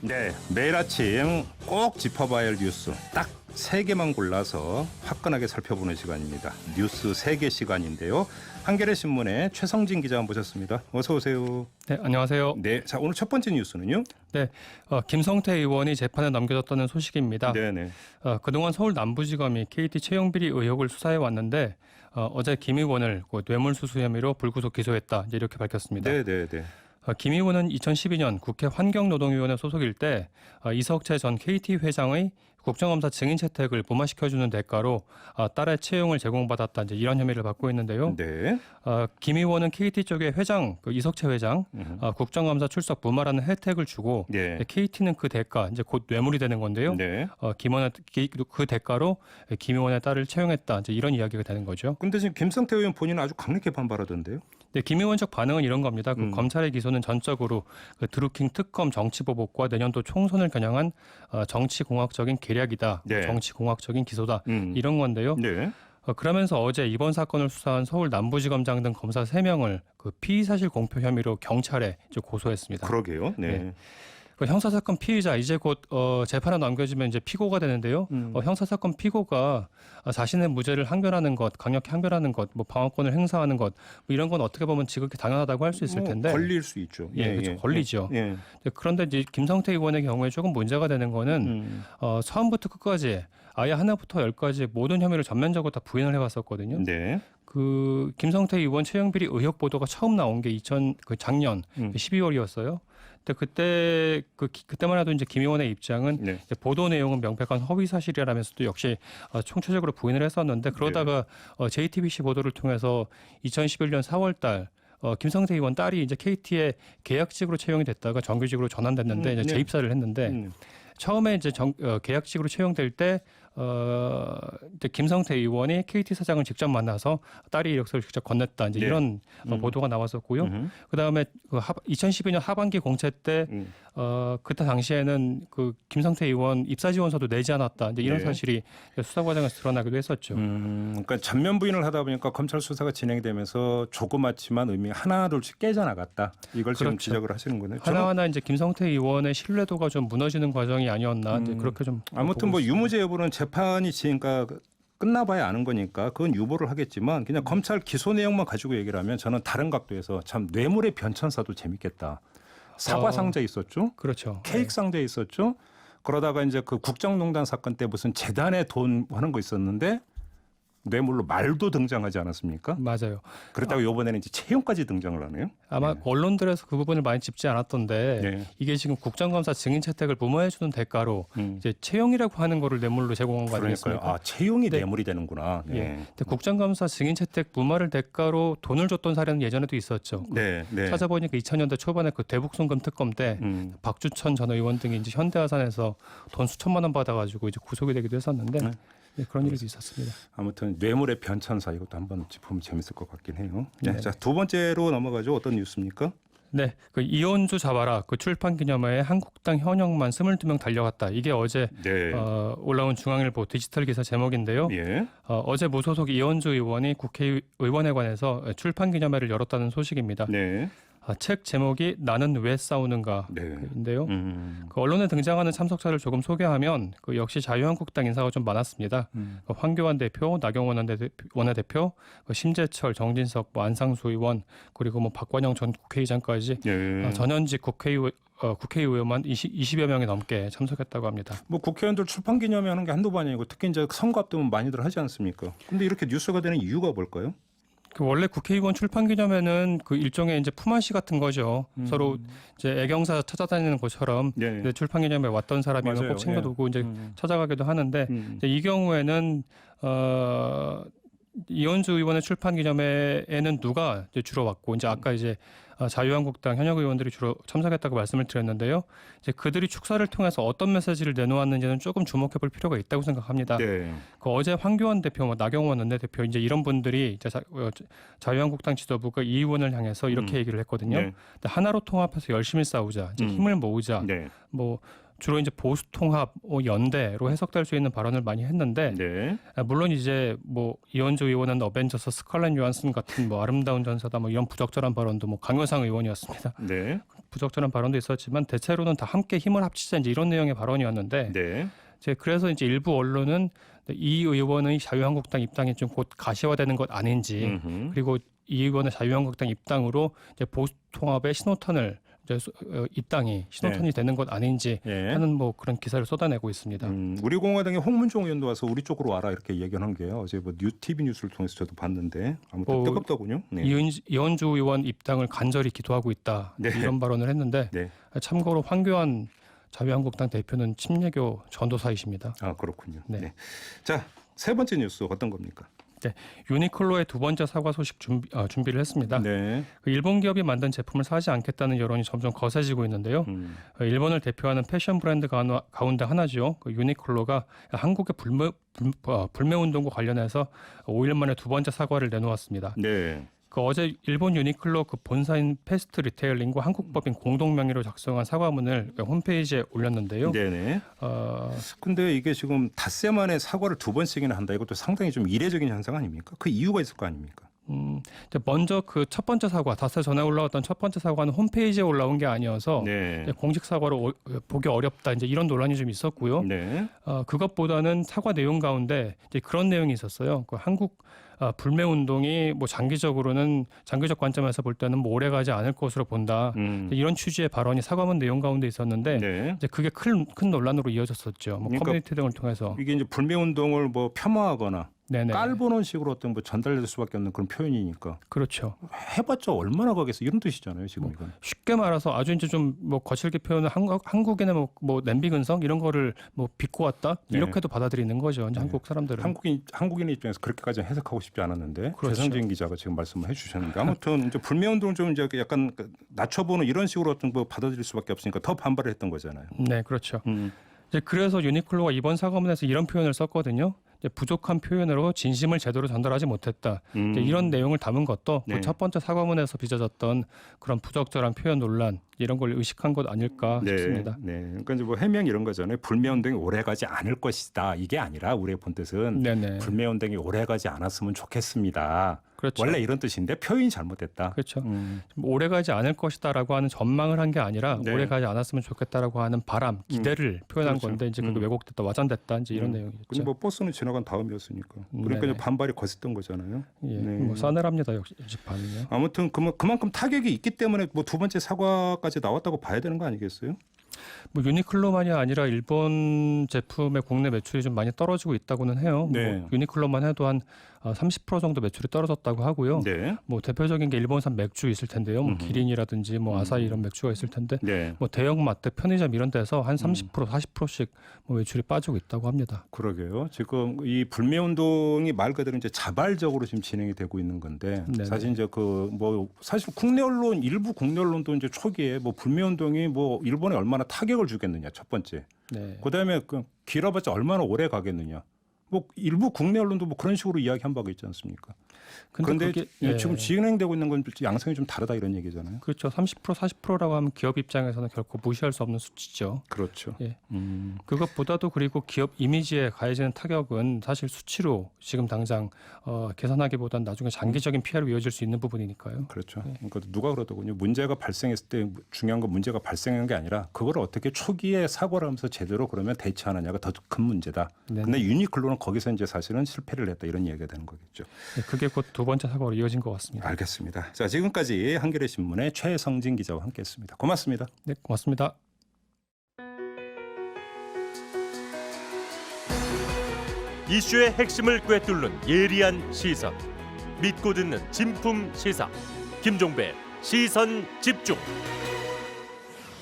네, 매일 아침 꼭 짚어봐야 할 뉴스 딱 3개만 골라서 화끈하게 살펴보는 시간입니다. 뉴스 3개 시간인데요. 한겨레 신문의 최성진 기자 모셨습니다. 어서 오세요. 네, 안녕하세요. 네, 자 오늘 첫 번째 뉴스는요. 네, 김성태 의원이 재판에 넘겨졌다는 소식입니다. 네네. 그동안 서울 남부지검이 KT 채용 비리 의혹을 수사해 왔는데 어제 김 의원을 뇌물수수 혐의로 불구속 기소했다 이렇게 밝혔습니다. 네네네. 김 의원은 2012년 국회 환경노동위원회 소속일 때 이석채 전 KT 회장의 국정감사 증인 채택을 무마시켜주는 대가로 딸의 채용을 제공받았다 이제 이런 혐의를 받고 있는데요. 네. 김 의원은 KT 쪽에 회장 이석채 회장 국정감사 출석 무마라는 혜택을 주고 네. KT는 그 대가 이제 곧 뇌물이 되는 건데요. 네. 김 의원의 그 대가로 김 의원의 딸을 채용했다 이제 이런 이야기가 되는 거죠. 근데 지금 김성태 의원 본인은 아주 강력히 반발하던데요. 네, 김 의원 측 반응은 이런 겁니다. 검찰의 기소는 전적으로 드루킹 특검 정치보복과 내년도 총선을 겨냥한 정치공학적인 계략이다. 네. 정치공학적인 기소다. 이런 건데요. 네. 그러면서 어제 이번 사건을 수사한 서울 남부지검장 등 검사 3명을 피의사실 공표 혐의로 경찰에 이제 고소했습니다. 그러게요. 네. 네. 형사사건 피의자 이제 곧 재판에 넘겨지면 이제 피고가 되는데요. 형사사건 피고가 자신의 무죄를 항변하는 것, 강력히 항변하는 것, 뭐 방어권을 행사하는 것, 뭐 이런 건 어떻게 보면 지극히 당연하다고 할 수 있을 텐데 걸릴 수 있죠. 그렇죠. 걸리죠. 예. 그런데 이제 김성태 의원의 경우에 조금 문제가 되는 거는 처음부터 끝까지 아예 하나부터 열까지 모든 혐의를 전면적으로 다 부인을 해왔었거든요. 네. 그 김성태 의원 채용 비리 의혹 보도가 처음 나온 게 작년 12월이었어요. 근데 그때만 해도 이제 김 의원의 입장은 네. 이제 보도 내용은 명백한 허위 사실이라면서도 역시 총체적으로 부인을 했었는데 그러다가 JTBC 보도를 통해서 2011년 4월달 김성태 의원 딸이 이제 KT에 계약직으로 채용이 됐다가 정규직으로 전환됐는데 이제 재입사를 했는데 처음에 이제 계약직으로 채용될 때 이제 김성태 의원이 KT 사장을 직접 만나서 딸의 이력서를 직접 건넸다 이제 이런 보도가 나왔었고요. 그다음에 2012년 하반기 공채 때 그때 당시에는 그 김성태 의원 입사 지원서도 내지 않았다 이제 이런 사실이 수사 과정에서 드러나기도 했었죠. 그러니까 전면 부인을 하다 보니까 검찰 수사가 진행되면서 조그맣지만 의미 하나둘씩 깨져나갔다. 이걸 지금 그렇죠. 지적을 하시는 거네요. 하나하나 이제 김성태 의원의 신뢰도가 좀 무너지는 과정이 아니었나 이제 그렇게 좀 아무튼 뭐 유무죄 여부는 재판이 그러니까 끝나봐야 아는 거니까 그건 유보를 하겠지만 그냥 검찰 기소 내용만 가지고 얘기를 하면 저는 다른 각도에서 참 뇌물의 변천사도 재밌겠다. 사과 상자 있었죠. 그렇죠. 케이크 상자 있었죠. 그러다가 이제 그 국정농단 사건 때 무슨 재단에 돈 하는 거 있었는데 뇌물로 말도 등장하지 않았습니까? 맞아요. 그렇다고 이번에는 이제 채용까지 등장을 하네요. 아마 언론들에서 그 부분을 많이 짚지 않았던데 네. 이게 지금 국정감사 증인 채택을 무마해주는 대가로 이제 채용이라고 하는 거를 뇌물로 제공한 거 그러니까요. 아니겠습니까? 아, 채용이 네. 뇌물이 되는구나. 네. 예. 근데 국정감사 증인 채택 무마를 대가로 돈을 줬던 사례는 예전에도 있었죠. 네. 네. 찾아보니까 2000년대 초반에 그 대북송금 특검 때 박주천 전 의원 등이 이제 현대아산에서 돈 수천만 원 받아가지고 이제 구속이 되기도 했었는데 네, 그런 일이 있었습니다. 아무튼 뇌물의 변천사 이것도 한번 짚으면 재밌을 것 같긴 해요. 네. 네. 자, 두 번째로 넘어가죠. 어떤 뉴스입니까? 네, 그 이혼주 잡아라 그 출판 기념회에 한국당 현역만 22명 달려갔다. 이게 어제 네. 올라온 중앙일보 디지털 기사 제목인데요. 예. 어제 무소속 이현주 의원이 국회의원에 관해서 출판 기념회를 열었다는 소식입니다. 네. 책 제목이 나는 왜 싸우는가인데요. 네. 그 언론에 등장하는 참석자를 조금 소개하면 그 역시 자유한국당 인사가 좀 많았습니다. 그 황교안 대표, 나경원 원내대표, 그 심재철, 정진석, 뭐 안상수 의원 그리고 뭐 박관영 전 국회의장까지 예. 전현직 국회의원만 20여 명이 넘게 참석했다고 합니다. 뭐 국회의원들 출판 기념회 하는 게 한두 번이 아니고 특히 이제 선거 앞두면 많이들 하지 않습니까? 근데 이렇게 뉴스가 되는 이유가 뭘까요? 그 원래 국회의원 출판 기념회는 그 일종의 이제 품앗이 같은 거죠. 서로 이제 애경사 찾아다니는 것처럼 네. 이제 출판 기념회 왔던 사람이면 맞아요. 꼭 챙겨두고 이제 찾아가기도 하는데 이제 이 경우에는 이현주 의원의 출판 기념회에는 누가 이제 주로 왔고 이제 아까 이제 자유한국당 현역 의원들이 주로 참석했다고 말씀을 드렸는데요. 이제 그들이 축사를 통해서 어떤 메시지를 내놓았는지는 조금 주목해볼 필요가 있다고 생각합니다. 네. 그 어제 황교안 대표, 나경원 원내대표 이제 이런 분들이 이제 자유한국당 지도부가 이 의원을 향해서 이렇게 얘기를 했거든요. 네. 하나로 통합해서 열심히 싸우자, 이제 힘을 모으자, 네. 뭐 주로 이제 보수 통합, 연대로 해석될 수 있는 발언을 많이 했는데 네. 물론 이제 뭐 이현주 의원은 어벤져스 스칼렛 요한슨 같은 뭐 아름다운 전사다 뭐 이런 부적절한 발언도 뭐 강효상 의원이었습니다. 네. 부적절한 발언도 있었지만 대체로는 다 함께 힘을 합치자 이제 이런 내용의 발언이었는데 네. 그래서 이제 일부 언론은 이 의원의 자유한국당 입당이 좀 곧 가시화되는 것 아닌지 음흠. 그리고 이 의원의 자유한국당 입당으로 이제 보수 통합의 신호탄을 이제 입당이 신호탄이 되는 것 아닌지 예. 하는 뭐 그런 기사를 쏟아내고 있습니다. 우리 공화당의 홍문종 의원도 와서 우리 쪽으로 와라 이렇게 얘기한 게요. 어제 뭐 TV 뉴스를 통해서 저도 봤는데 아무튼 뜨겁더군요. 네. 이현주 의원 입당을 간절히 기도하고 있다 네. 이런 발언을 했는데 네. 참고로 황교안 자유한국당 대표는 침례교 전도사이십니다. 아 그렇군요. 네. 네. 자, 세 번째 뉴스 어떤 겁니까? 유니클로의 두 번째 사과 소식 준비를 했습니다. 네. 그 일본 기업이 만든 제품을 사지 않겠다는 여론이 점점 거세지고 있는데요. 일본을 대표하는 패션 브랜드 가운데 하나죠. 그 유니클로가 한국의 불매 운동과 관련해서 5일 만에 두 번째 사과를 내놓았습니다. 네. 그 어제 일본 유니클로 그 본사인 패스트 리테일링과 한국법인 공동 명의로 작성한 사과문을 홈페이지에 올렸는데요. 네네. 근데 이게 지금 닷새 만에 사과를 두 번씩이나 한다. 이것도 상당히 좀 이례적인 현상 아닙니까? 그 이유가 있을 거 아닙니까? 먼저 그 첫 번째 사과, 닷새 전에 올라왔던 첫 번째 사과는 홈페이지에 올라온 게 아니어서 네. 공식 사과로 보기 어렵다. 이제 이런 논란이 좀 있었고요. 네. 그것보다는 사과 내용 가운데 이제 그런 내용이 있었어요. 그 한국 불매 운동이 뭐 장기적 관점에서 볼 때는 뭐 오래가지 않을 것으로 본다. 이런 취지의 발언이 사과문 내용 가운데 있었는데 네. 이제 그게 큰 논란으로 이어졌었죠. 뭐 그러니까 커뮤니티 등을 통해서. 이게 이제 불매 운동을 뭐 폄하하거나 네네. 깔보는 식으로 어떤 뭐 전달될 수밖에 없는 그런 표현이니까 그렇죠. 해봤자 얼마나 가겠어 이런 뜻이잖아요 지금 이건. 쉽게 말해서 아주 이제 좀 뭐 거칠게 표현을 한국인의 뭐 냄비 근성 이런 거를 뭐 빚고 왔다 네. 이렇게도 받아들이는 거죠. 이제 네. 한국 사람들은. 한국인 입장에서 그렇게까지 해석하고 싶지 않았는데 그렇죠. 최성진 기자가 지금 말씀을 해주셨는데 아무튼 이제 불매 운동을 좀 이제 약간 낮춰보는 이런 식으로 어떤 뭐 받아들일 수밖에 없으니까 더 반발을 했던 거잖아요. 네, 그렇죠. 이제 그래서 유니클로가 이번 사과문에서 이런 표현을 썼거든요. 이제 부족한 표현으로 진심을 제대로 전달하지 못했다. 이제 이런 내용을 담은 것도 네. 그 첫 번째 사과문에서 빚어졌던 그런 부적절한 표현 논란 이런 걸 의식한 것 아닐까 싶습니다. 네. 그러니까 이제 뭐 해명 이런 거잖아요. 불매 운동이 오래가지 않을 것이다. 이게 아니라 우리의 본 뜻은 네네. 불매 운동이 오래가지 않았으면 좋겠습니다. 그렇죠. 원래 이런 뜻인데 표현이 잘못됐다. 그렇죠. 오래가지 않을 것이다라고 하는 전망을 한 게 아니라 네. 오래가지 않았으면 좋겠다라고 하는 바람, 기대를 표현한 그렇죠. 건데 이제 그게 왜곡됐다, 와전됐다 이제 이런 근데 내용이죠. 뭐 버스는 지나간 다음이었으니까. 그러니까 네네. 이제 반발이 거셌던 거잖아요. 예, 네. 뭐 싸늘합니다 역시 반응이요. 아무튼 그만큼 타격이 있기 때문에 뭐 두 번째 사과까지 나왔다고 봐야 되는 거 아니겠어요? 뭐 유니클로만이 아니라 일본 제품의 국내 매출이 좀 많이 떨어지고 있다고는 해요. 네. 뭐 유니클로만 해도 한 30% 정도 매출이 떨어졌다고 하고요. 네. 뭐 대표적인 게 일본산 맥주 있을 텐데요. 뭐 기린이라든지 뭐 아사히 이런 맥주가 있을 텐데 네. 뭐 대형 마트, 편의점 이런 데서 한 30%, 40%씩 뭐 매출이 빠지고 있다고 합니다. 그러게요. 지금 이 불매 운동이 말 그대로 이제 자발적으로 지금 진행이 되고 있는 건데 네네. 사실 이제 사실 국내 언론 일부 국내 언론도 이제 초기에 뭐 불매 운동이 뭐 일본에 얼마나 타격을 주겠느냐 첫 번째. 네. 그다음에 길어봤자 얼마나 오래 가겠느냐. 뭐 일부 국내 언론도 뭐 그런 식으로 이야기한 바가 있지 않습니까? 그런데 그게, 예. 지금 진행되고 있는 건 양상이 좀 다르다 이런 얘기잖아요. 그렇죠. 30%, 40%라고 하면 기업 입장에서는 결코 무시할 수 없는 수치죠. 그렇죠. 예. 그것보다도 그리고 기업 이미지에 가해지는 타격은 사실 수치로 지금 당장 계산하기보단 나중에 장기적인 피해로 이어질 수 있는 부분이니까요. 그렇죠. 그러니까 누가 그러더군요. 문제가 발생했을 때 중요한 건 문제가 발생한 게 아니라 그걸 어떻게 초기에 사고를 하면서 제대로 그러면 대처하느냐가 더 큰 문제다. 네네. 근데 유니클로는 거기서 이제 사실은 실패를 했다 이런 얘기가 되는 거겠죠. 네, 그게 곧 두 번째 사고로 이어진 것 같습니다. 알겠습니다. 자, 지금까지 한겨레 신문의 최성진 기자와 함께했습니다. 고맙습니다. 네, 고맙습니다. 이슈의 핵심을 꿰뚫는 예리한 시선, 믿고 듣는 진품 시사 김종배 시선 집중.